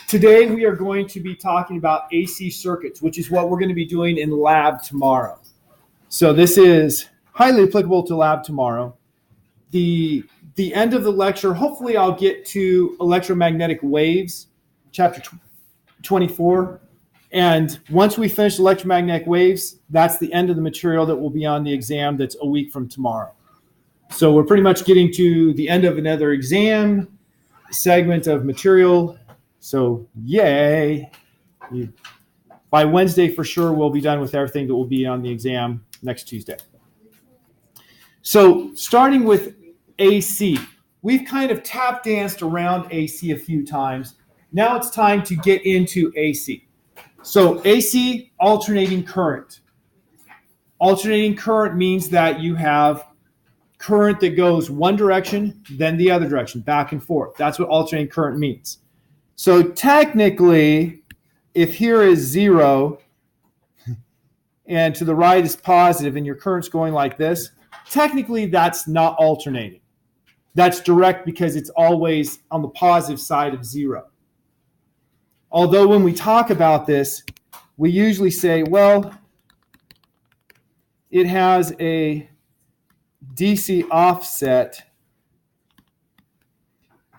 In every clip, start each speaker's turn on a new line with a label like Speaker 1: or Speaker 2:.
Speaker 1: Today we are going to be talking about AC circuits, which is what we're going to be doing in lab tomorrow. So this is highly applicable to lab tomorrow. The end of the lecture, hopefully I'll get to electromagnetic waves, chapter 24. And once we finish electromagnetic waves, that's the end of the material that will be on the exam that's a week from tomorrow. So we're pretty much getting to the end of another exam segment of material. So yay. By Wednesday for sure we'll be done with everything that will be on the exam next Tuesday. So starting with AC, we've kind of tap danced around AC a few times. Now it's time to get into AC. So AC, alternating current. Alternating current means that you have current that goes one direction, then the other direction, back and forth. That's what alternating current means. So technically, if here is 0 and to the right is positive and your current's going like this, technically that's not alternating. That's direct because it's always on the positive side of 0. Although when we talk about this, we usually say, well, it has a DC offset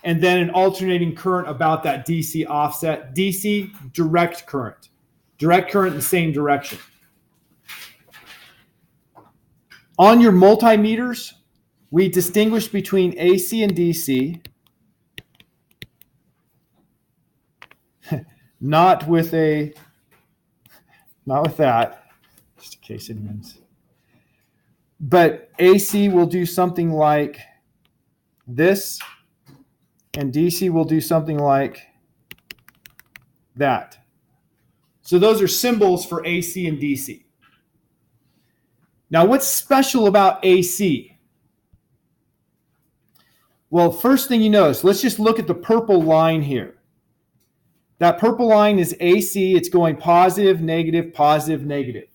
Speaker 1: and then an alternating current about that DC offset. DC, direct current. Direct current in the same direction. On your multimeters, we distinguish between AC and DC. Not with that, just in case anyone's. But AC will do something like this, and DC will do something like that. So those are symbols for AC and DC. Now, what's special about AC? Well, first thing you notice, let's just look at the purple line here. That purple line is AC. It's going positive, negative, positive, negative.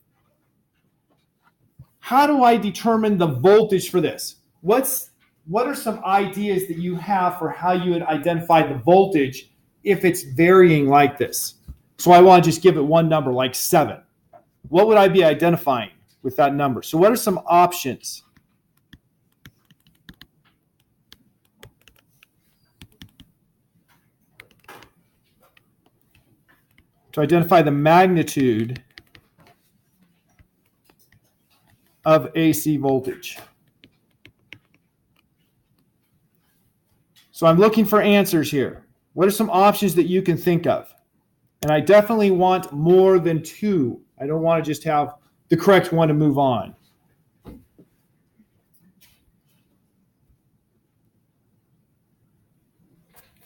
Speaker 1: How do I determine the voltage for this? What are some ideas that you have for how you would identify the voltage if it's varying like this? So I want to just give it one number, like 7. What would I be identifying with that number? So what are some options? To identify the magnitude of AC voltage. So I'm looking for answers here. What are some options that you can think of? And I definitely want more than 2. I don't want to just have the correct one to move on.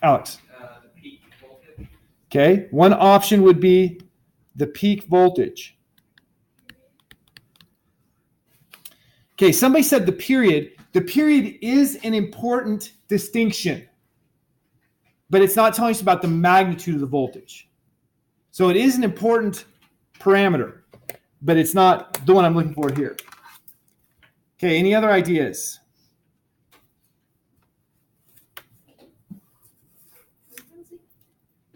Speaker 1: Alex.
Speaker 2: The peak voltage.
Speaker 1: Okay, one option would be the peak voltage. Okay, somebody said the period. The period is an important distinction, but it's not telling us about the magnitude of the voltage. So it is an important parameter, but it's not the one I'm looking for here. Okay, any other ideas?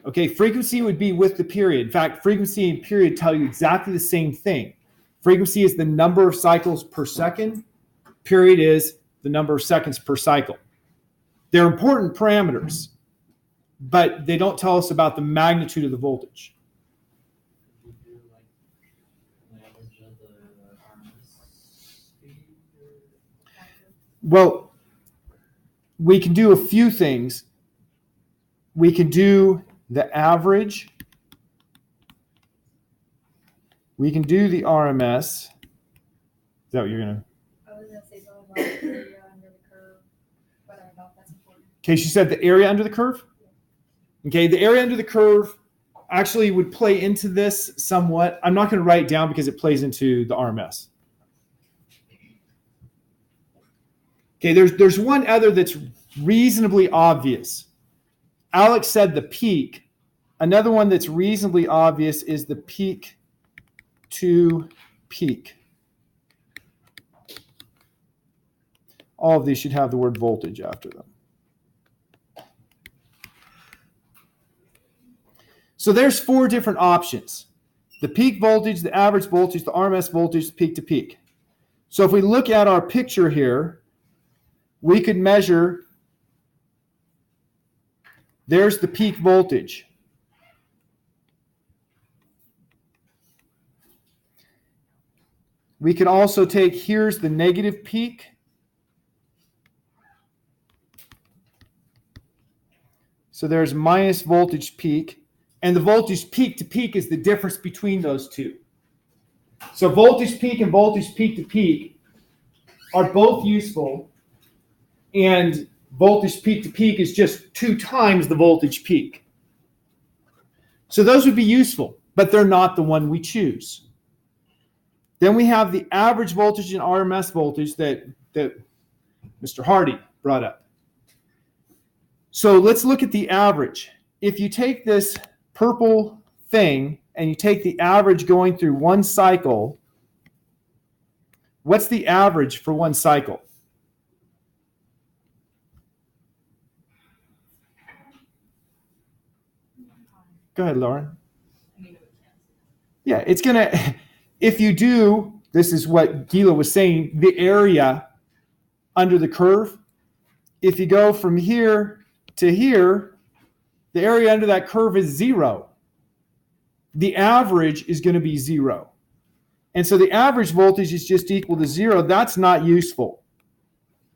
Speaker 1: Okay, frequency would be with the period. In fact, frequency and period tell you exactly the same thing. Frequency is the number of cycles per second. Period is the number of seconds per cycle. They're important parameters, but they don't tell us about the magnitude of the voltage. Well, we can do a few things. We can do the average. We can do the RMS. Is that what you're going to?
Speaker 3: I was going to say something about the area under the curve, but I don't know if that's important.
Speaker 1: Okay, she said the area under the curve? Okay, the area under the curve actually would play into this somewhat. I'm not going to write it down because it plays into the RMS. Okay, there's one other that's reasonably obvious. Alex said the peak. Another one that's reasonably obvious is the peak to peak. All of these should have the word voltage after them. So there's 4 different options. The peak voltage, the average voltage, the RMS voltage, peak to peak. So if we look at our picture here, we could measure, there's the peak voltage. We can also take, here's the negative peak. So there's minus voltage peak. And the voltage peak to peak is the difference between those two. So voltage peak and voltage peak to peak are both useful. And voltage peak to peak is just 2 times the voltage peak. So those would be useful, but they're not the one we choose. Then we have the average voltage and RMS voltage that Mr. Hardy brought up. So let's look at the average. If you take this purple thing and you take the average going through one cycle, what's the average for one cycle? Go ahead, Lauren. Yeah, it's going to, if you do, this is what Gila was saying, the area under the curve, if you go from here to here, the area under that curve is 0. The average is going to be 0. And so the average voltage is just equal to 0. That's not useful.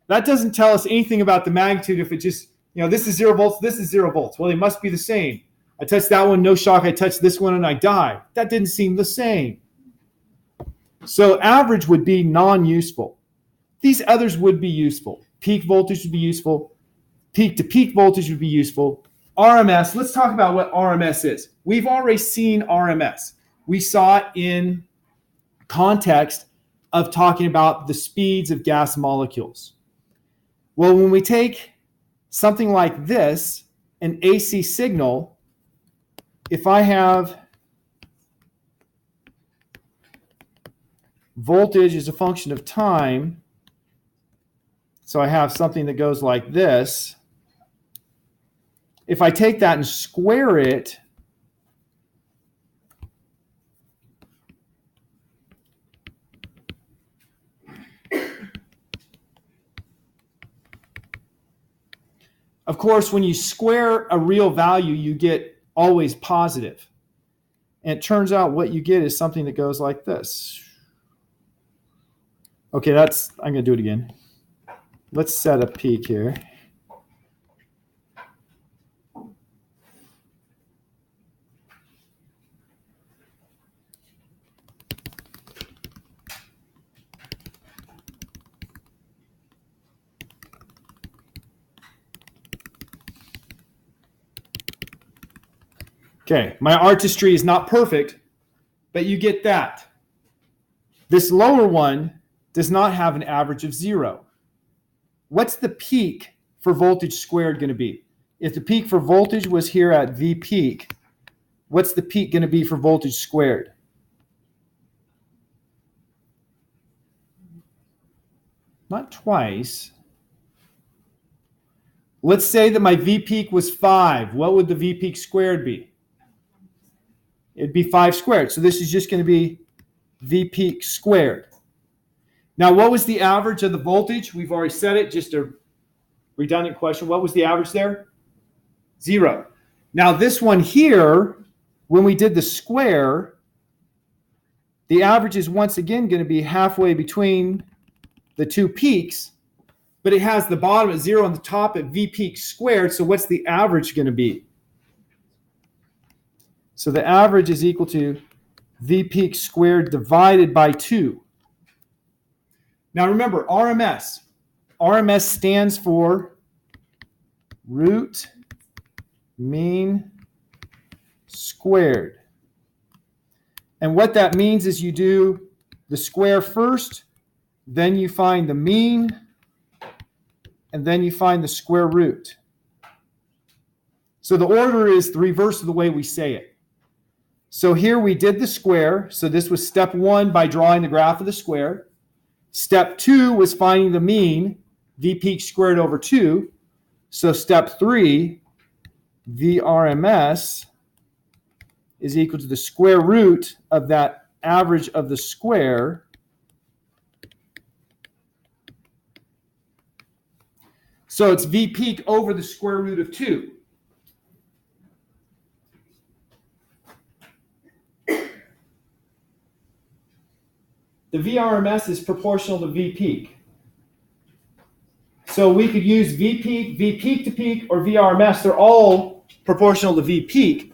Speaker 1: That doesn't tell us anything about the magnitude if it just, this is 0 volts, this is 0 volts. Well, they must be the same. I touched that one, no shock. I touched this one and I die. That didn't seem the same. So average would be non-useful. These others would be useful. Peak voltage would be useful. Peak to peak voltage would be useful. RMS, let's talk about what RMS is. We've already seen RMS. We saw it in context of talking about the speeds of gas molecules. Well, when we take something like this, an AC signal, if I have voltage as a function of time, so I have something that goes like this. If I take that and square it, of course, when you square a real value, you get always positive. And it turns out what you get is something that goes like this. Okay, I'm going to do it again. Let's set a peak here. Okay, my artistry is not perfect, but you get that. This lower one does not have an average of 0. What's the peak for voltage squared going to be? If the peak for voltage was here at V peak, what's the peak going to be for voltage squared? Not twice. Let's say that my V peak was 5. What would the V peak squared be? It'd be 5 squared. So this is just going to be V peak squared. Now, what was the average of the voltage? We've already said it, just a redundant question. What was the average there? 0. Now, this one here, when we did the square, the average is once again going to be halfway between the two peaks, but it has the bottom at 0 and the top at V peak squared. So what's the average going to be? So the average is equal to V peak squared divided by 2. Now remember, RMS. RMS stands for root mean squared. And what that means is you do the square first, then you find the mean, and then you find the square root. So the order is the reverse of the way we say it. So here we did the square. So this was step 1 by drawing the graph of the square. Step 2 was finding the mean, V peak squared over 2. So step 3, VRMS is equal to the square root of that average of the square. So it's V peak over the square root of 2. The VRMS is proportional to V peak. So we could use V peak to peak, or VRMS. They're all proportional to V peak.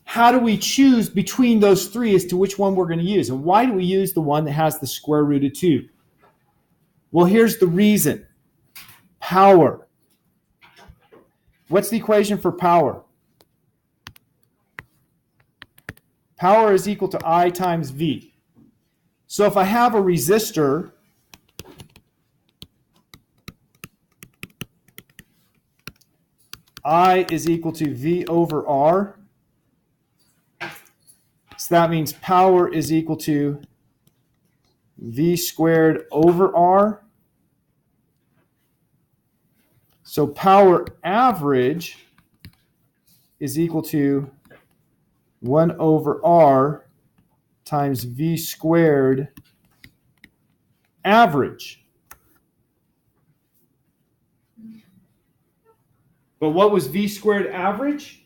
Speaker 1: How do we choose between those three as to which one we're going to use? And why do we use the one that has the square root of 2? Well, here's the reason. Power. What's the equation for power? Power is equal to I times V. So if I have a resistor, I is equal to V over R. So that means power is equal to V squared over R. So power average is equal to 1 over R times V squared average. But what was V squared average?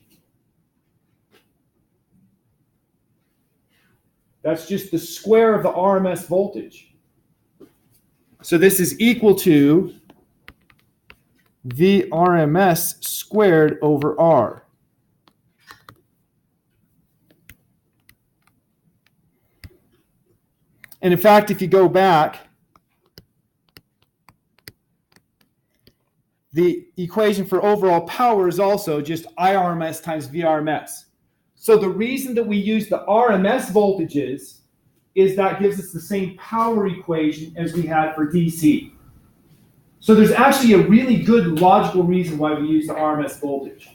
Speaker 1: That's just the square of the RMS voltage. So this is equal to V RMS squared over R. And in fact, if you go back, the equation for overall power is also just IRMS times VRMS. So the reason that we use the RMS voltages is that gives us the same power equation as we had for DC. So there's actually a really good logical reason why we use the RMS voltage.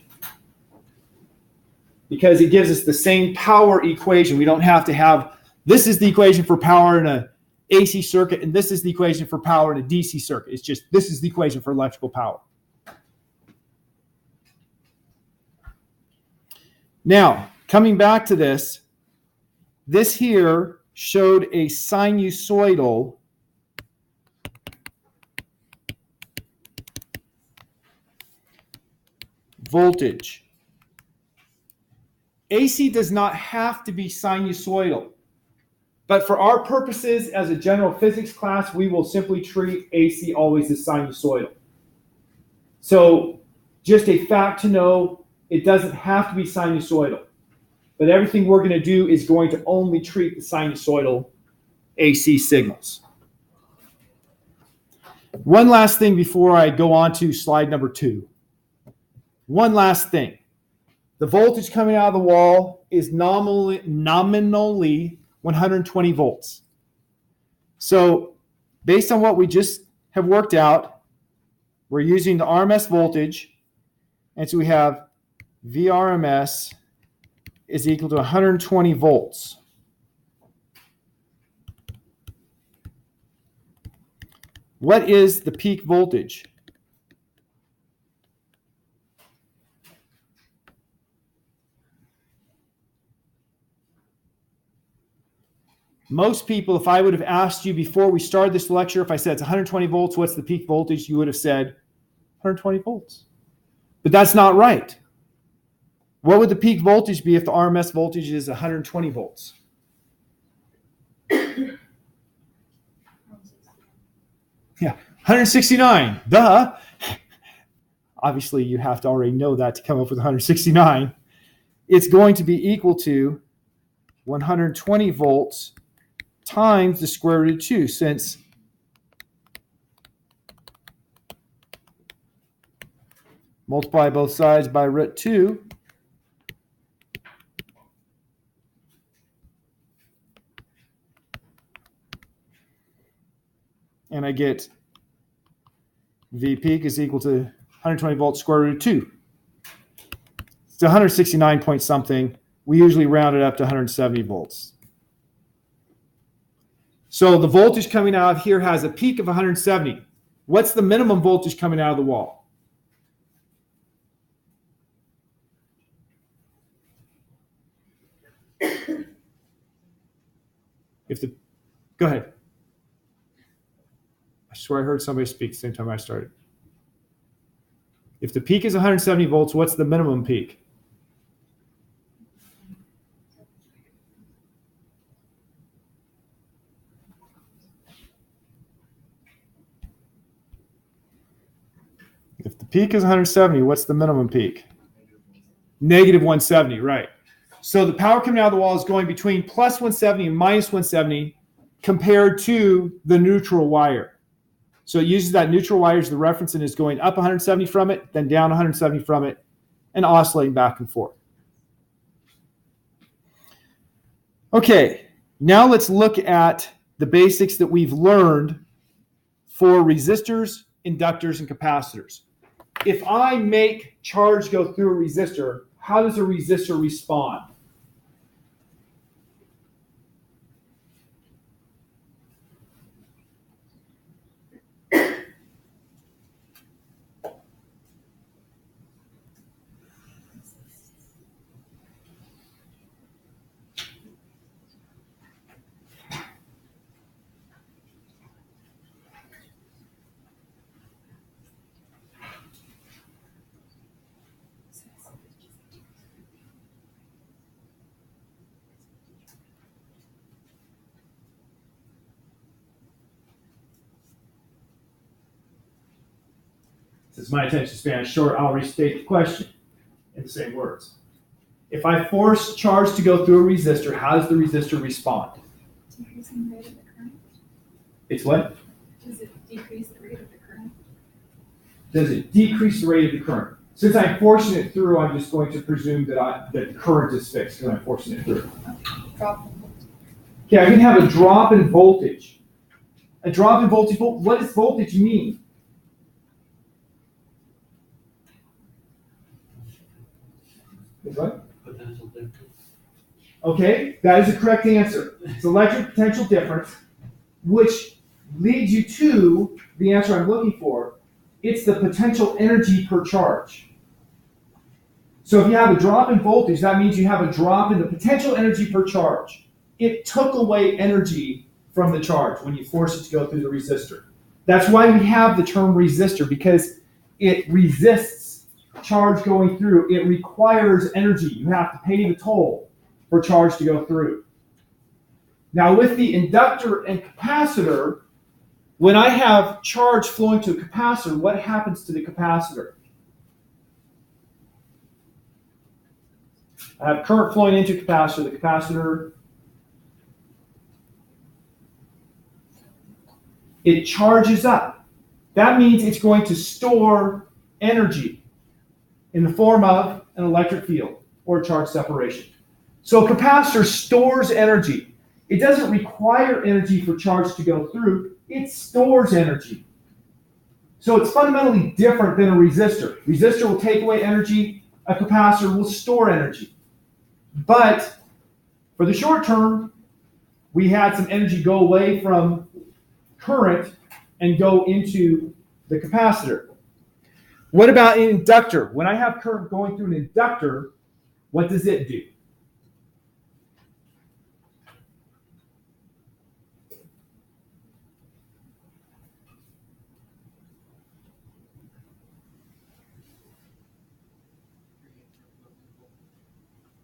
Speaker 1: Because it gives us the same power equation. We don't have to have, this is the equation for power in a AC circuit, and this is the equation for power in a DC circuit. It's just, this is the equation for electrical power. Now, coming back to this here showed a sinusoidal voltage. AC does not have to be sinusoidal. But for our purposes as a general physics class, we will simply treat AC always as sinusoidal. So just a fact to know, it doesn't have to be sinusoidal. But everything we're going to do is going to only treat the sinusoidal AC signals. One last thing before I go on to slide number 2. One last thing. The voltage coming out of the wall is nominally 120 volts. So based on what we just have worked out, we're using the RMS voltage. And so we have VRMS is equal to 120 volts. What is the peak voltage? Most people, if I would have asked you before we started this lecture, if I said it's 120 volts, what's the peak voltage? You would have said 120 volts. But that's not right. What would the peak voltage be if the RMS voltage is 120 volts? Yeah, 169. Duh. Obviously, you have to already know that to come up with 169. It's going to be equal to 120 volts times the square root of 2, since multiply both sides by root 2. And I get V peak is equal to 120 volts square root of 2. It's 169 point something. We usually round it up to 170 volts. So the voltage coming out of here has a peak of 170. What's the minimum voltage coming out of the wall? Go ahead. I swear I heard somebody speak at the same time I started. If the peak is 170 volts, what's the minimum peak? If the peak is 170, what's the minimum peak? Negative 170, right. So the power coming out of the wall is going between plus 170 and minus 170 compared to the neutral wire. So it uses that neutral wire as the reference and is going up 170 from it, then down 170 from it, and oscillating back and forth. Okay, now let's look at the basics that we've learned for resistors, inductors, and capacitors. If I make charge go through a resistor, how does a resistor respond? Since my attention span is short, I'll restate the question in the same words. If I force charge to go through a resistor, how does the resistor respond?
Speaker 3: Decreasing the rate of the current.
Speaker 1: It's what?
Speaker 3: Does it decrease the rate of the current?
Speaker 1: Does it decrease the rate of the current? Since I'm forcing it through, I'm just going to presume that the current is fixed because I'm forcing it through.
Speaker 3: Drop in voltage.
Speaker 1: Okay, I can have a drop in voltage. A drop in voltage, what does voltage mean? What?
Speaker 2: Potential difference.
Speaker 1: Okay, that is a correct answer. It's electric potential difference, which leads you to the answer I'm looking for. It's the potential energy per charge. So if you have a drop in voltage, that means you have a drop in the potential energy per charge. It took away energy from the charge when you force it to go through the resistor. That's why we have the term resistor, because it resists charge going through. It requires energy. You have to pay the toll for charge to go through. Now with the inductor and capacitor, when I have charge flowing to a capacitor, what happens to the capacitor? I have current flowing into a capacitor. The capacitor, it charges up. That means it's going to store energy in the form of an electric field or charge separation. So a capacitor stores energy. It doesn't require energy for charge to go through. It stores energy. So it's fundamentally different than a resistor. Resistor will take away energy. A capacitor will store energy. But for the short term, we had some energy go away from current and go into the capacitor. What about an inductor? When I have current going through an inductor, what does it do?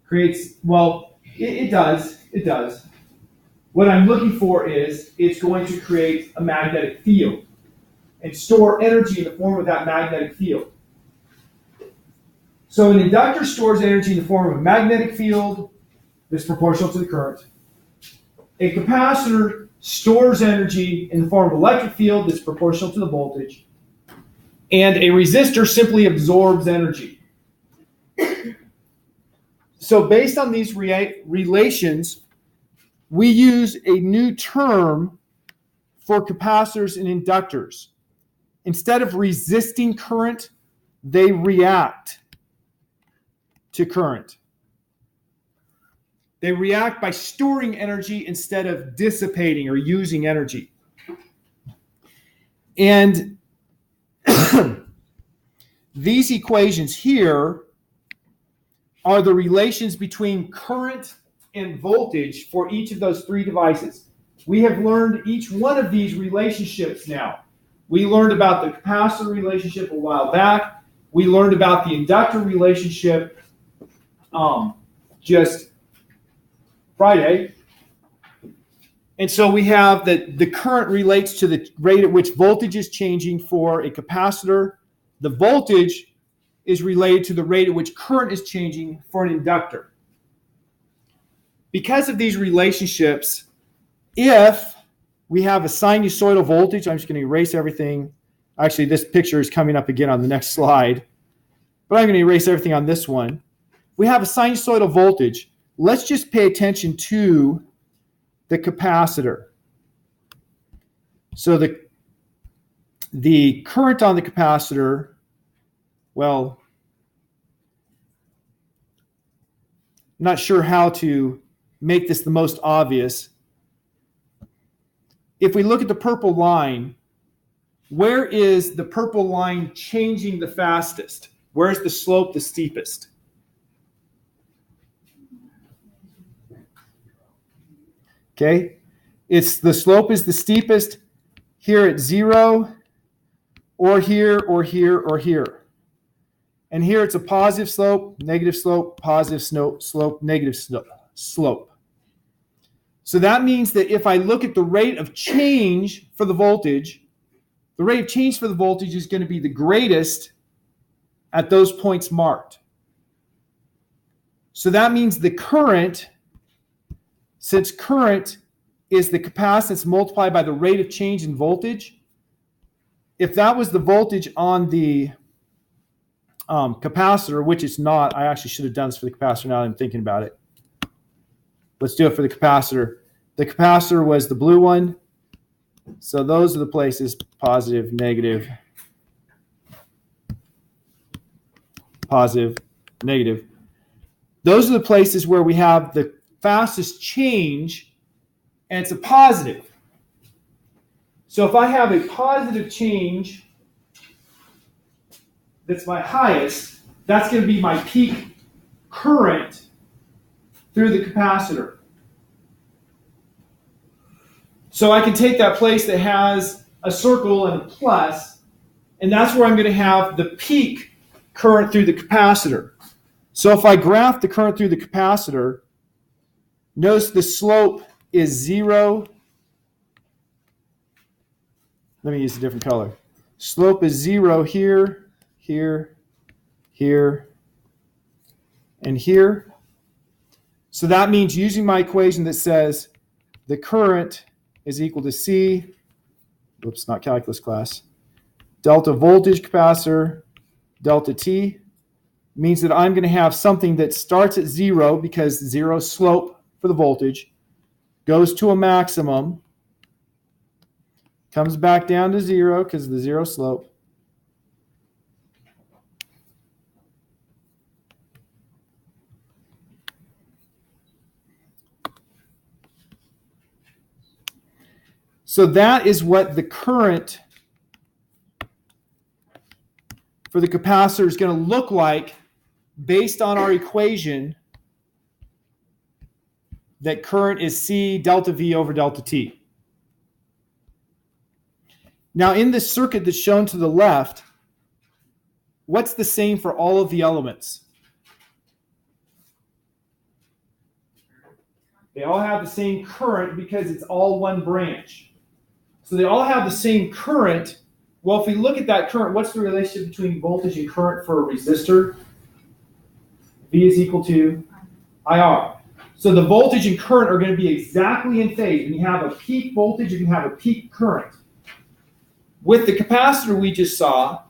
Speaker 1: Creates, well, it does. It does. What I'm looking for is it's going to create a magnetic field and store energy in the form of that magnetic field. So an inductor stores energy in the form of a magnetic field that's proportional to the current. A capacitor stores energy in the form of an electric field that's proportional to the voltage. And a resistor simply absorbs energy. So based on these relations, we use a new term for capacitors and inductors. Instead of resisting current, they react to current. They react by storing energy instead of dissipating or using energy. And these equations here are the relations between current and voltage for each of those three devices. we have learned each one of these relationships now. We learned about the capacitor relationship a while back. We learned about the inductor relationship just Friday. And so we have that the current relates to the rate at which voltage is changing for a capacitor. The voltage is related to the rate at which current is changing for an inductor. Because of these relationships, if we have a sinusoidal voltage, I'm just going to erase everything. Actually, this picture is coming up again on the next slide, but I'm going to erase everything on this one. We have a sinusoidal voltage. Let's just pay attention to the capacitor. So the current on the capacitor, well, I'm not sure how to make this the most obvious. If we look at the purple line, where is the purple line changing the fastest? Where's the slope the steepest? Okay, it's the slope is the steepest here at 0, or here, or here, or here. And here it's a positive slope, positive slope, negative slope. So that means that if I look at the rate of change for the voltage, the rate of change for the voltage is going to be the greatest at those points marked. So that means the current, since current is the capacitance multiplied by the rate of change in voltage, if that was the voltage on the capacitor, which it's not, I actually should have done this for the capacitor now that I'm thinking about it. Let's do it for the capacitor. The capacitor was the blue one. So those are the places, positive, negative, positive, negative. Those are the places where we have the fastest change, and it's a positive. So if I have a positive change that's my highest, that's going to be my peak current through the capacitor. So I can take that place that has a circle and a plus, and that's where I'm going to have the peak current through the capacitor. So if I graph the current through the capacitor, notice the slope is 0. Let me use a different color. Slope is 0 here, here, here, and here. So that means using my equation that says the current is equal to C, oops, not calculus class, delta voltage capacitor, delta T, means that I'm going to have something that starts at 0 because 0 slope for the voltage, goes to a maximum, comes back down to 0 because of the 0 slope, so that is what the current for the capacitor is going to look like based on our equation that current is C delta V over delta T. Now in this circuit that's shown to the left, what's the same for all of the elements? They all have the same current because it's all one branch. So they all have the same current. Well, if we look at that current, what's the relationship between voltage and current for a resistor? V is equal to IR. So the voltage and current are going to be exactly in phase. When you have a peak voltage, you can have a peak current. With the capacitor we just saw,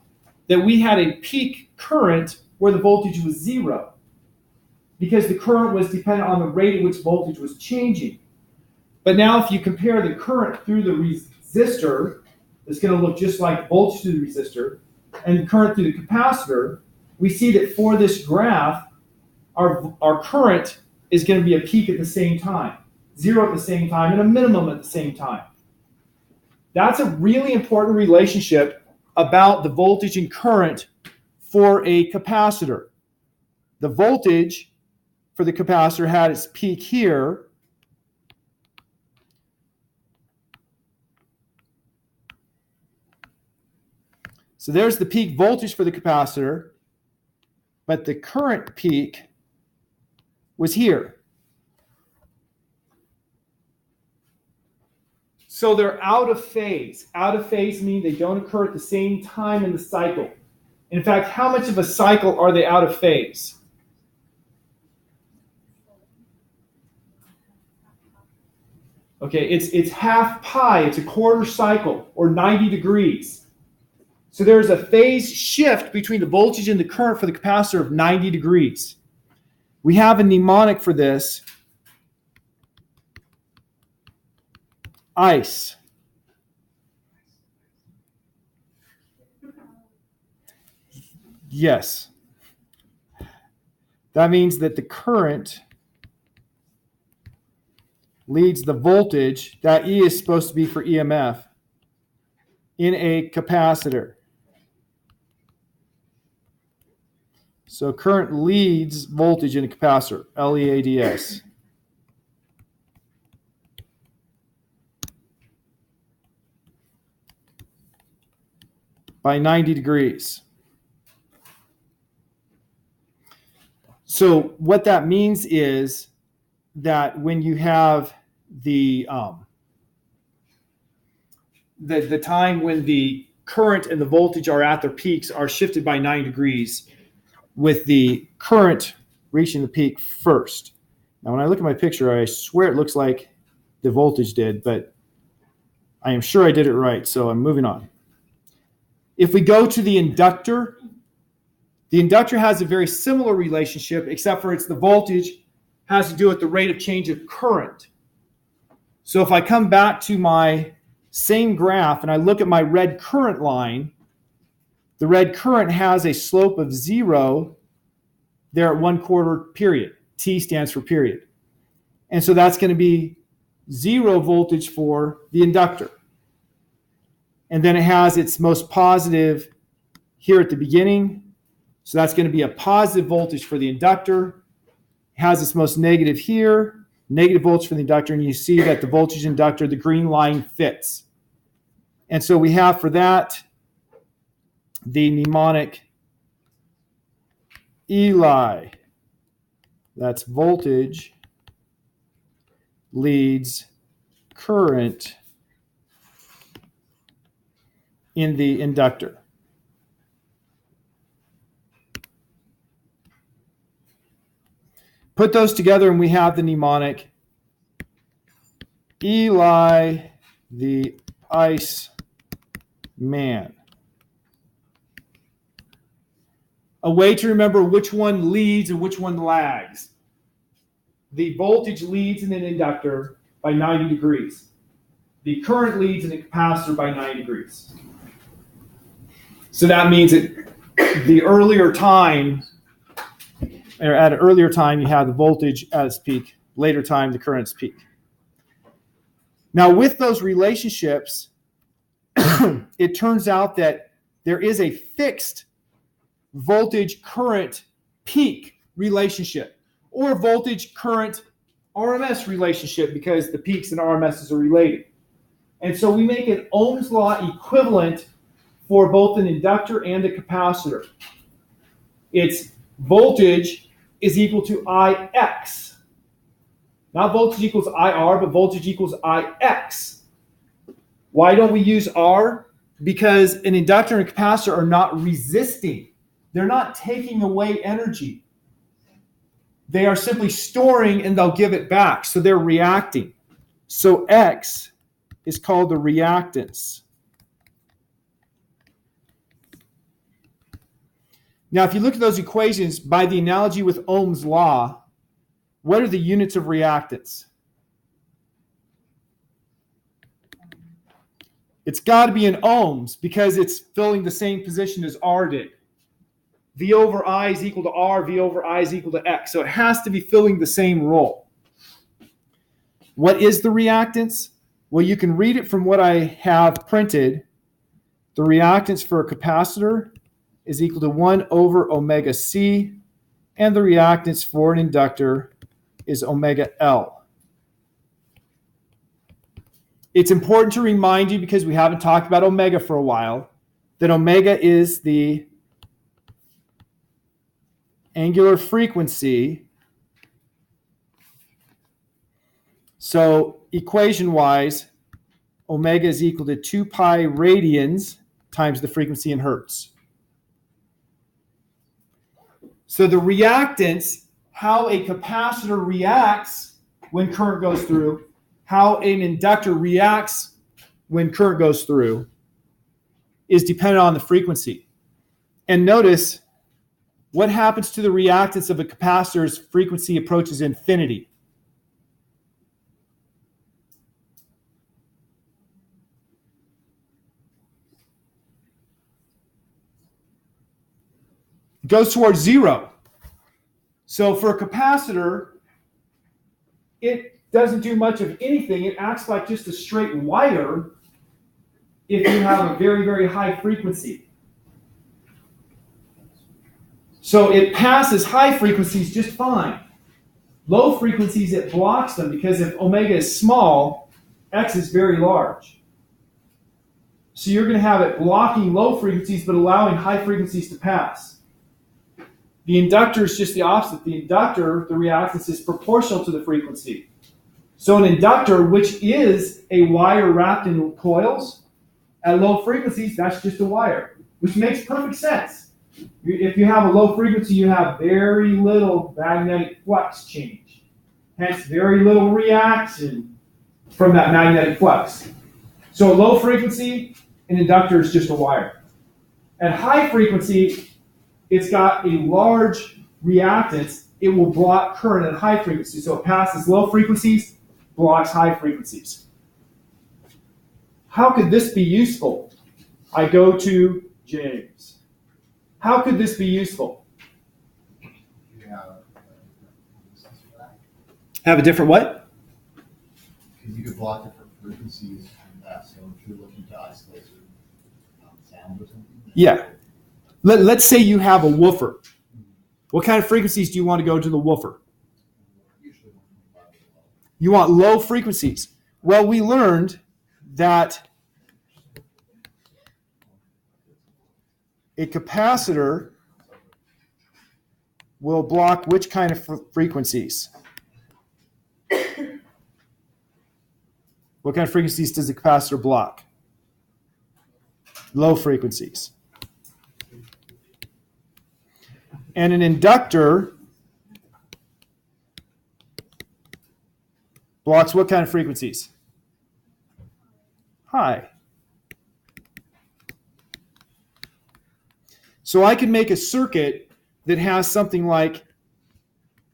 Speaker 1: that we had a peak current where the voltage was 0 because the current was dependent on the rate at which voltage was changing. But now if you compare the current through the resistor, it's going to look just like voltage through the resistor, and the current through the capacitor, we see that for this graph, our current is going to be a peak at the same time, 0 at the same time, and a minimum at the same time. That's a really important relationship about the voltage and current for a capacitor. The voltage for the capacitor had its peak here, So there's the peak voltage for the capacitor, but the current peak was here. So they're out of phase. Out of phase means they don't occur at the same time in the cycle. In fact, how much of a cycle are they out of phase? Okay, it's half pi. It's a quarter cycle, or 90 degrees. So there's a phase shift between the voltage and the current for the capacitor of 90 degrees. We have a mnemonic for this. ICE. Yes. That means that the current leads the voltage, that E is supposed to be for EMF, in a capacitor. So current leads voltage in a capacitor, LEADS. By 90 degrees. So what that means is that when you have the time when the current and the voltage are at their peaks are shifted by 90 degrees, with the current reaching the peak first. Now, when I look at my picture, I swear it looks like the voltage did, but I am sure I did it right, so I'm moving on. If we go to the inductor has a very similar relationship, except for it's the voltage has to do with the rate of change of current. So if I come back to my same graph and I look at my red current line, the red current has a slope of 0 there at 1/4 period. T stands for period. And so that's going to be 0 voltage for the inductor. And then it has its most positive here at the beginning. So that's going to be a positive voltage for the inductor. It has its most negative here, negative voltage for the inductor. And you see that the voltage inductor, the green line fits. And so we have for that the mnemonic Eli. That's voltage leads current in the inductor. Put those together and we have the mnemonic Eli the ice man. A way to remember which one leads and which one lags. The voltage leads in an inductor by 90 degrees. The current leads in a capacitor by 90 degrees. So that means that the earlier time, or at an earlier time, you have the voltage at its peak. Later time, the current's peak. Now, with those relationships, it turns out that there is a fixed voltage current peak relationship, or voltage current RMS relationship, because the peaks and RMSs are related. And so we make an Ohm's law equivalent for both an inductor and a capacitor. Its voltage is equal to IX. Not voltage equals IR, but voltage equals IX. Why don't we use R? Because an inductor and a capacitor are not resisting. They're not taking away energy. They are simply storing and they'll give it back. So they're reacting. So X is called the reactance. Now, if you look at those equations by the analogy with Ohm's law, what are the units of reactance? It's got to be in ohms because it's filling the same position as R did. V over I is equal to R, V over I is equal to X. So it has to be filling the same role. What is the reactance? Well, you can read it from what I have printed. The reactance for a capacitor is equal to 1 over omega C, and the reactance for an inductor is omega L. It's important to remind you, because we haven't talked about omega for a while, then omega is the angular frequency. So equation-wise, omega is equal to 2 pi radians times the frequency in hertz. So the reactance, how a capacitor reacts when current goes through, how an inductor reacts when current goes through, is dependent on the frequency. And notice what happens to the reactance of a capacitor as frequency approaches infinity. It goes towards zero. So for a capacitor, it doesn't do much of anything. It acts like just a straight wire if you have a very, very high frequency. So it passes high frequencies just fine. Low frequencies, it blocks them because if omega is small, x is very large. So you're going to have it blocking low frequencies but allowing high frequencies to pass. The inductor is just the opposite. The inductor, the reactance, is proportional to the frequency. So an inductor, which is a wire wrapped in coils, at low frequencies, that's just a wire, which makes perfect sense. If you have a low frequency, you have very little magnetic flux change. Hence, very little reaction from that magnetic flux. So a low frequency, an inductor is just a wire. At high frequency, it's got a large reactance. It will block current at high frequency. So it passes low frequencies, blocks high frequencies. How could this be useful? I go to James. How could this be useful? Have a different what?
Speaker 4: Because you could block different frequencies from that. So if you're looking to isolate sound or something.
Speaker 1: Yeah. Let's say you have a woofer. What kind of frequencies do you want to go to the woofer? You want low frequencies. Well, we learned that a capacitor will block which kind of frequencies? What kind of frequencies does the capacitor block? Low frequencies. And an inductor blocks what kind of frequencies? High. So I can make a circuit that has something like,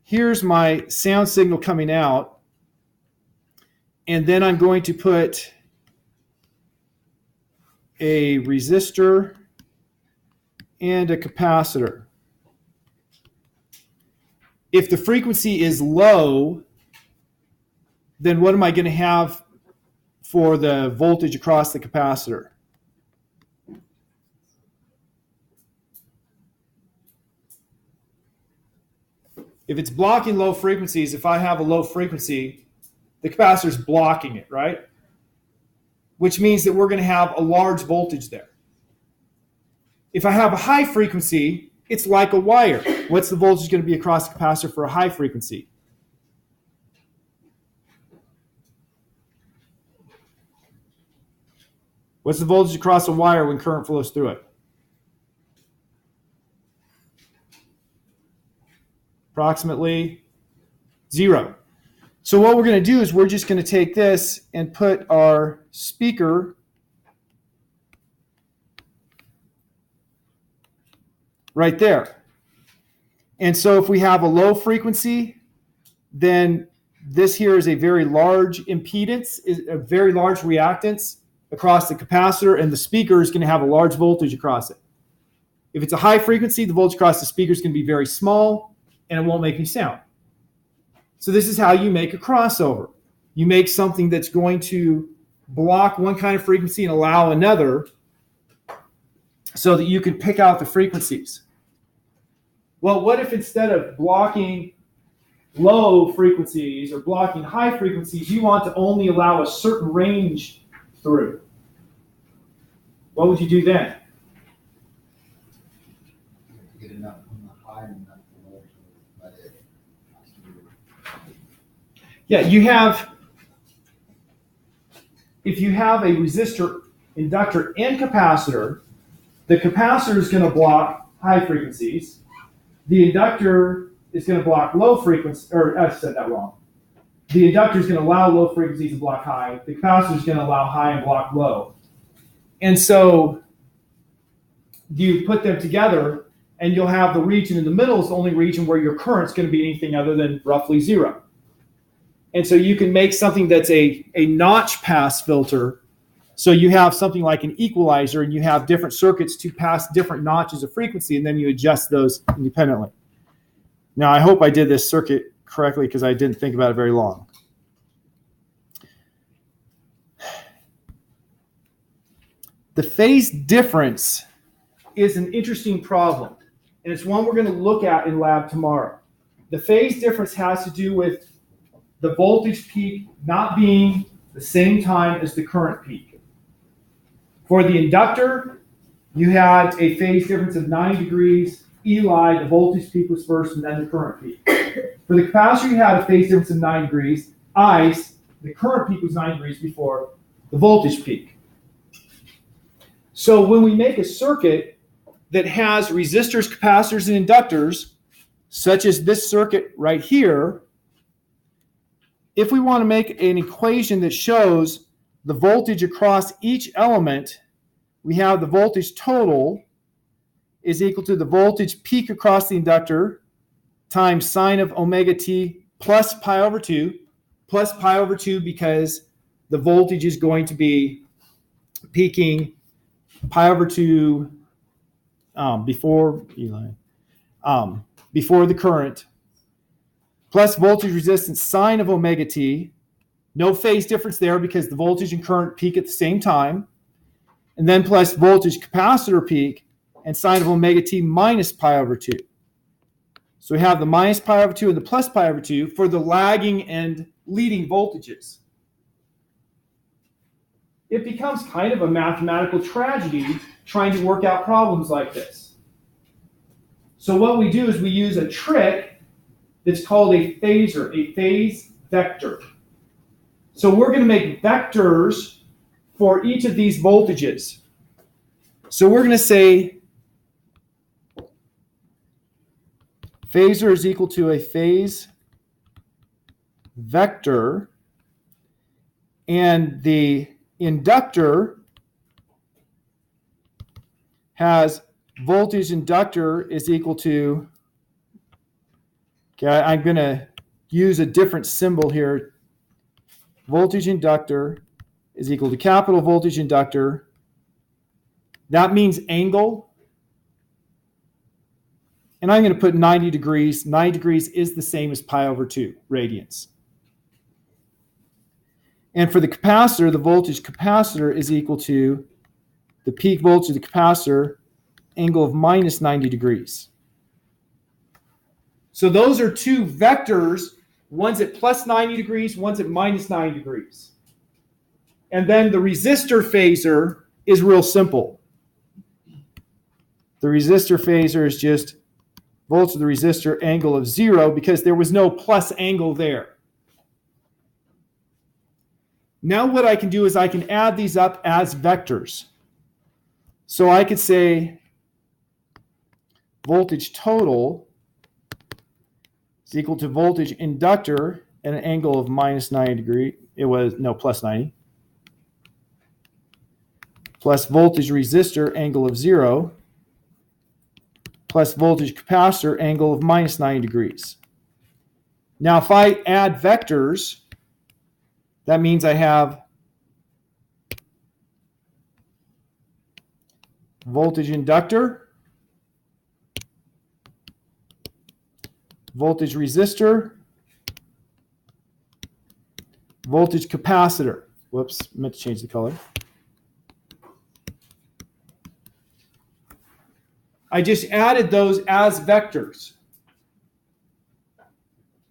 Speaker 1: here's my sound signal coming out, and then I'm going to put a resistor and a capacitor. If the frequency is low, then what am I going to have for the voltage across the capacitor? If it's blocking low frequencies, if I have a low frequency, the capacitor is blocking it, right? Which means that we're going to have a large voltage there. If I have a high frequency, it's like a wire. What's the voltage going to be across the capacitor for a high frequency? What's the voltage across a wire when current flows through it? Approximately 0. So what we're going to do is we're just going to take this and put our speaker right there. And so if we have a low frequency, then this here is a very large impedance, is a very large reactance across the capacitor, and the speaker is going to have a large voltage across it. If it's a high frequency, the voltage across the speaker is going to be very small, and it won't make any sound. So this is how you make a crossover. You make something that's going to block one kind of frequency and allow another so that you can pick out the frequencies. Well, what if instead of blocking low frequencies or blocking high frequencies, you want to only allow a certain range through? What would you do then? Yeah, if you have a resistor, inductor, and capacitor, the capacitor is going to block high frequencies. The inductor is going to block low frequency, or I said that wrong. The inductor is going to allow low frequencies and block high. The capacitor is going to allow high and block low. And so you put them together, and you'll have the region in the middle is the only region where your current's going to be anything other than roughly zero. And so you can make something that's a notch pass filter. So you have something like an equalizer, and you have different circuits to pass different notches of frequency, and then you adjust those independently. Now, I hope I did this circuit correctly because I didn't think about it very long. The phase difference is an interesting problem, and it's one we're going to look at in lab tomorrow. The phase difference has to do with the voltage peak not being the same time as the current peak. For the inductor, you had a phase difference of 90 degrees. Eli, the voltage peak was first, and then the current peak. For the capacitor, you had a phase difference of 9 degrees. ICE, the current peak was 9 degrees before the voltage peak. So when we make a circuit that has resistors, capacitors, and inductors, such as this circuit right here, if we want to make an equation that shows the voltage across each element, we have the voltage total is equal to the voltage peak across the inductor times sine of omega t plus pi over 2, plus pi over 2 because the voltage is going to be peaking pi over 2 before the current, plus voltage resistance sine of omega t. No phase difference there because the voltage and current peak at the same time. And then plus voltage capacitor peak and sine of omega t minus pi over 2. So we have the minus pi over 2 and the plus pi over 2 for the lagging and leading voltages. It becomes kind of a mathematical tragedy trying to work out problems like this. So what we do is we use a trick that's called a phasor, a phase vector. So we're going to make vectors for each of these voltages. So we're going to say phasor is equal to a phase vector, and the inductor has voltage inductor is equal to, okay, I'm going to use a different symbol here. Voltage inductor is equal to capital voltage inductor. That means angle. And I'm going to put 90 degrees. 90 degrees is the same as pi over 2 radians. And for the capacitor, the voltage capacitor is equal to the peak voltage of the capacitor, angle of minus 90 degrees. So those are two vectors. One's at plus 90 degrees, one's at minus 90 degrees. And then the resistor phasor is real simple. The resistor phasor is just volts of the resistor, angle of 0, because there was no plus angle there. Now what I can do is I can add these up as vectors. So I could say voltage total is equal to voltage inductor at an angle of minus 90 degree. It was, no, plus 90. Plus voltage resistor, angle of 0. Plus voltage capacitor, angle of minus 90 degrees. Now if I add vectors, that means I have voltage inductor, voltage resistor, voltage capacitor. Whoops, meant to change the color. I just added those as vectors.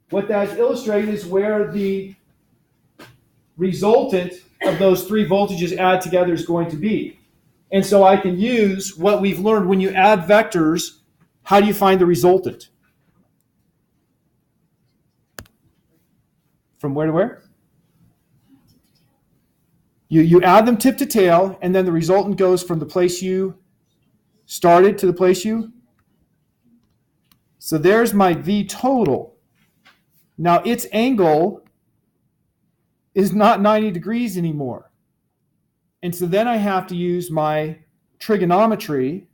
Speaker 1: What that's illustrating is where the resultant of those three voltages added together is going to be. And so I can use what we've learned. When you add vectors, how do you find the resultant? From where to where? You add them tip to tail, and then the resultant goes from the place you started to the place you. So there's my V total. Now its angle is not 90 degrees anymore. And so then I have to use my trigonometry.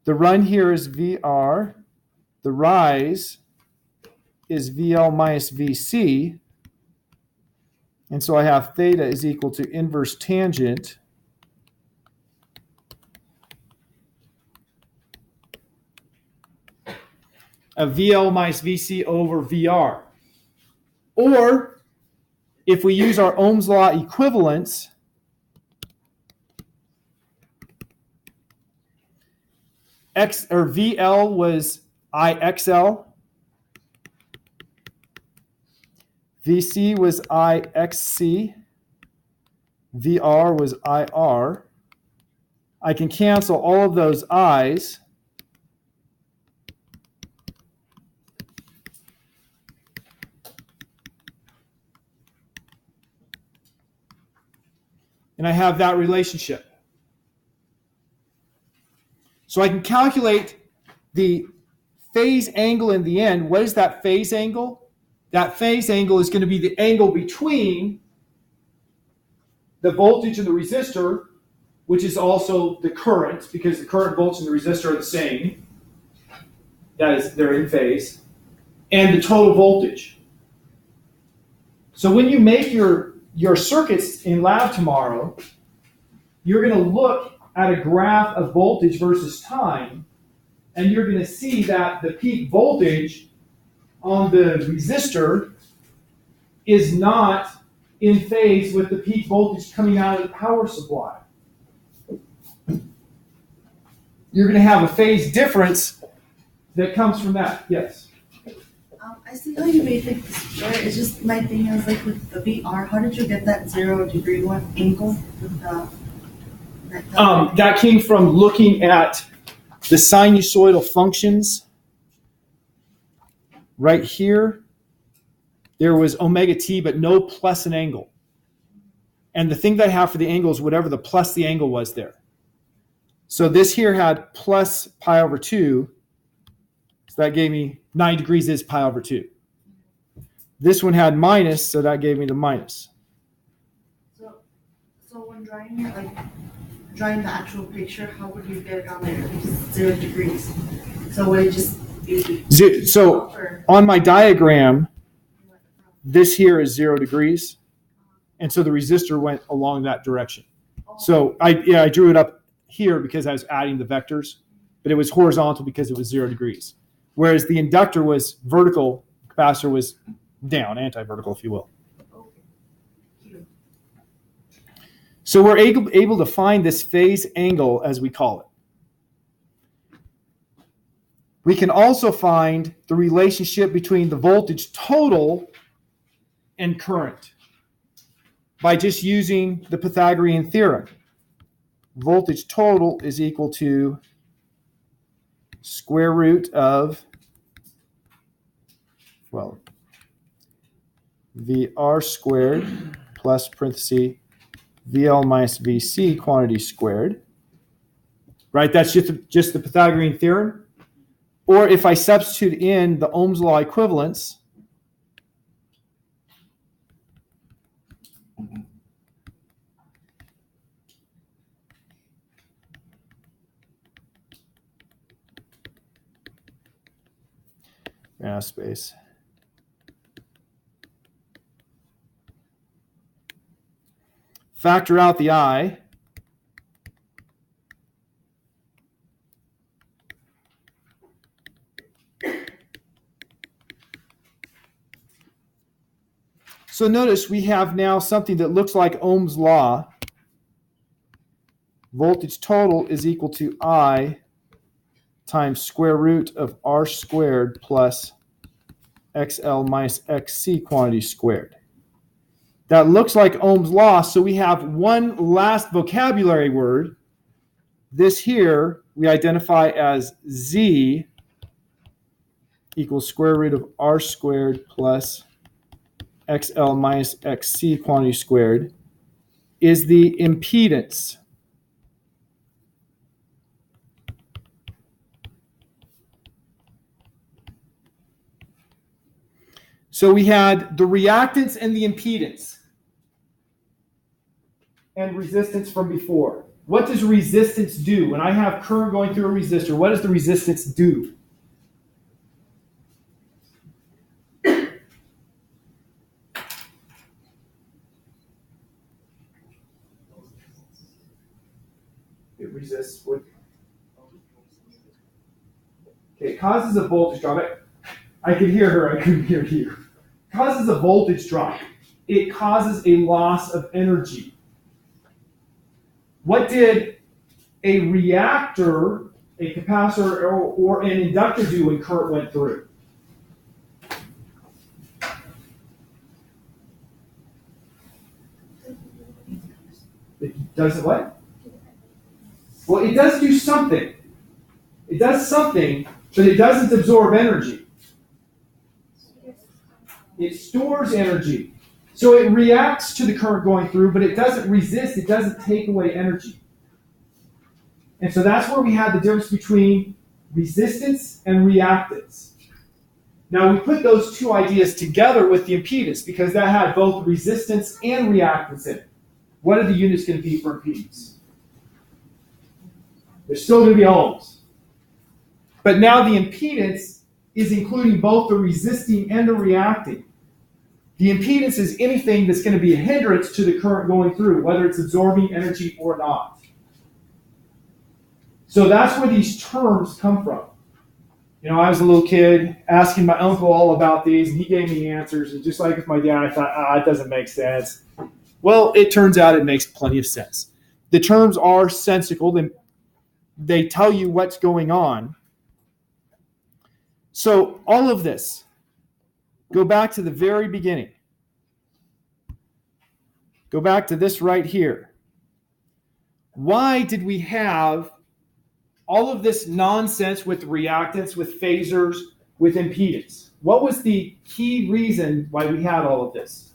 Speaker 1: The run here is VR. The rise is VL minus VC. And so I have theta is equal to inverse tangent of VL minus VC over VR. Or if we use our Ohm's law equivalence, X or VL was IXL, VC was IXC, VR was IR. I can cancel all of those I's. And I have that relationship. So I can calculate the phase angle in the end. What is that phase angle? That phase angle is going to be the angle between the voltage in the resistor, which is also the current, because the current voltage and the resistor are the same. That is, they're in phase. And the total voltage. So when you make your circuits in lab tomorrow, you're going to look at a graph of voltage versus time, and you're going to see that the peak voltage on the resistor is not in phase with the peak voltage coming out of the power supply. You're going to have a phase difference that comes from that. Yes?
Speaker 5: I see how you made like this chart. It's just my thing is like with the VR, how did you get that 0 degree one angle with the
Speaker 1: that came from looking at the sinusoidal functions. Right here, there was omega t, but no plus an angle. And the thing that I have for the angle is whatever the plus the angle was there. So this here had plus pi over 2. So that gave me 9 degrees is pi over 2. This one had minus, so that gave me the minus.
Speaker 5: So when drawing your drawing the actual picture, how would you get it on there? Just 0 degrees. So would it just be
Speaker 1: so on my diagram, this here is 0 degrees, and so the resistor went along that direction. So I drew it up here because I was adding the vectors, but it was horizontal because it was 0 degrees. Whereas the inductor was vertical, capacitor was down, anti-vertical, if you will. So we're able to find this phase angle, as we call it. We can also find the relationship between the voltage total and current by just using the Pythagorean theorem. Voltage total is equal to square root of, well, VR squared plus parenthesis VL minus VC quantity squared. Right, that's just the Pythagorean theorem. Or if I substitute in the Ohm's law equivalence, space. Factor out the I. So notice we have now something that looks like Ohm's law. Voltage total is equal to I times square root of R squared plus XL minus XC quantity squared. That looks like Ohm's law, so we have one last vocabulary word. This here we identify as Z equals square root of R squared plus XL minus XC quantity squared, is the impedance. So we had the reactance and the impedance and resistance from before. What does resistance do? When I have current going through a resistor, what does the resistance do? It resists what? Okay, it causes a voltage drop. I could hear her, I couldn't hear you. It causes a voltage drop. It causes a loss of energy. What did a reactor, a capacitor, or an inductor do when current went through? It does what? Well, it does do something. It does something, but it doesn't absorb energy. It stores energy. So it reacts to the current going through, but it doesn't resist. It doesn't take away energy. And so that's where we had the difference between resistance and reactance. Now we put those two ideas together with the impedance because that had both resistance and reactance in it. What are the units going to be for impedance? They're still going to be ohms. But now the impedance is including both the resisting and the reacting. The impedance is anything that's going to be a hindrance to the current going through, whether it's absorbing energy or not. So that's where these terms come from. You know, I was a little kid asking my uncle all about these, and he gave me answers. And just like with my dad, I thought, it doesn't make sense. Well, it turns out it makes plenty of sense. The terms are sensical. They tell you what's going on. So all of this, go back to the very beginning. Go back to this right here. Why did we have all of this nonsense with reactance, with phasors, with impedance? What was the key reason why we had all of this?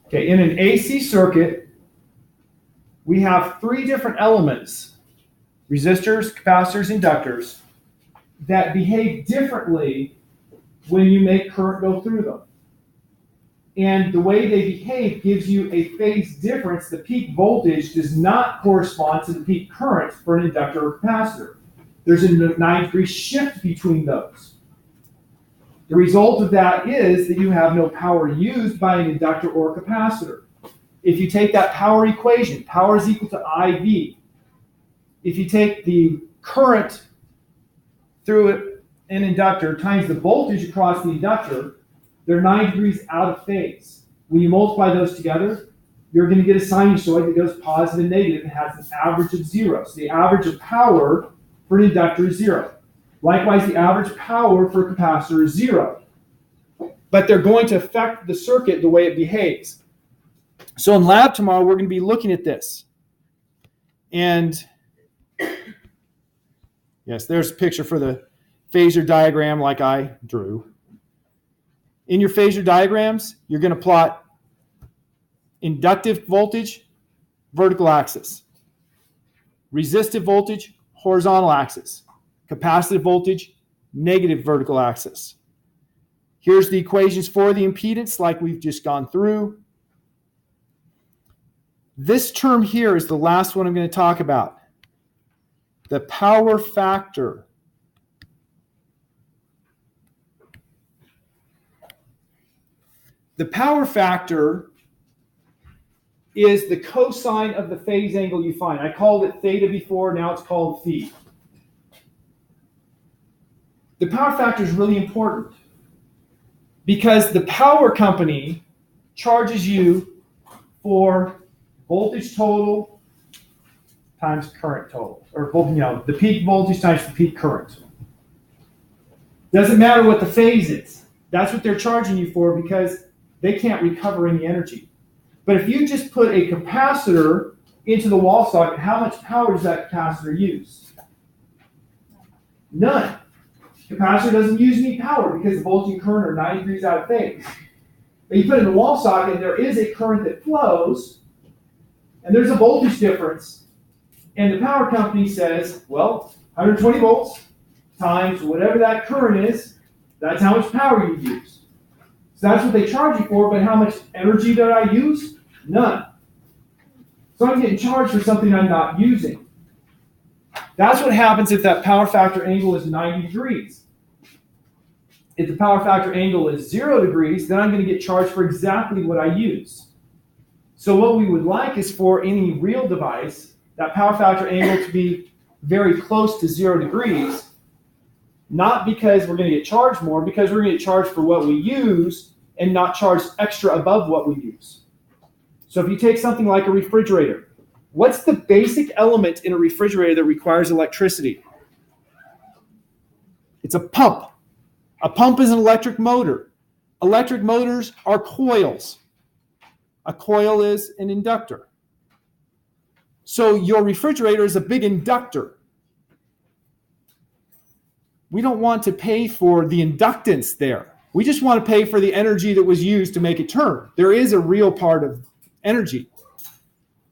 Speaker 1: Okay, in an AC circuit, we have three different elements, resistors, capacitors, inductors, that behave differently when you make current go through them. And the way they behave gives you a phase difference. The peak voltage does not correspond to the peak current for an inductor or capacitor. There's a 9-degree shift between those. The result of that is that you have no power used by an inductor or capacitor. If you take that power equation, power is equal to IV. If you take the current through an inductor times the voltage across the inductor, they're 9 degrees out of phase. When you multiply those together, you're going to get a sinusoid that goes positive and negative and has an average of 0. So the average of power for an inductor is 0. Likewise, the average power for a capacitor is 0. But they're going to affect the circuit the way it behaves. So in lab tomorrow, we're going to be looking at this. And yes, there's a picture for the phasor diagram like I drew. In your phasor diagrams, you're going to plot inductive voltage, vertical axis. Resistive voltage, horizontal axis. Capacitive voltage, negative vertical axis. Here's the equations for the impedance like we've just gone through. This term here is the last one I'm going to talk about. The power factor. The power factor is the cosine of the phase angle you find. I called it theta before, now it's called phi. The power factor is really important because the power company charges you for voltage total times current total, or the peak voltage times the peak current. Doesn't matter what the phase is. That's what they're charging you for because they can't recover any energy. But if you just put a capacitor into the wall socket, how much power does that capacitor use? None. Capacitor doesn't use any power because the voltage and current are 90 degrees out of phase. But you put it in the wall socket, there is a current that flows, and there's a voltage difference. And the power company says, well, 120 volts times whatever that current is, that's how much power you use. So that's what they charge you for, but how much energy did I use? None. So I'm getting charged for something I'm not using. That's what happens if that power factor angle is 90 degrees. If the power factor angle is 0 degrees, then I'm going to get charged for exactly what I use. So what we would like is for any real device, that power factor angle to be very close to 0 degrees, not because we're going to get charged more, because we're going to get charged for what we use and not charged extra above what we use. So if you take something like a refrigerator, what's the basic element in a refrigerator that requires electricity? It's a pump. A pump is an electric motor. Electric motors are coils. A coil is an inductor. So your refrigerator is a big inductor. We don't want to pay for the inductance there. We just want to pay for the energy that was used to make it turn. There is a real part of energy.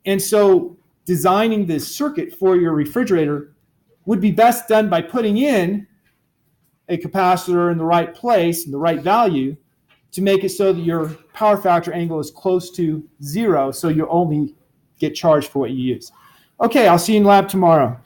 Speaker 1: And so designing this circuit for your refrigerator would be best done by putting in a capacitor in the right place and the right value to make it so that your power factor angle is close to 0, so you only get charged for what you use. Okay, I'll see you in lab tomorrow.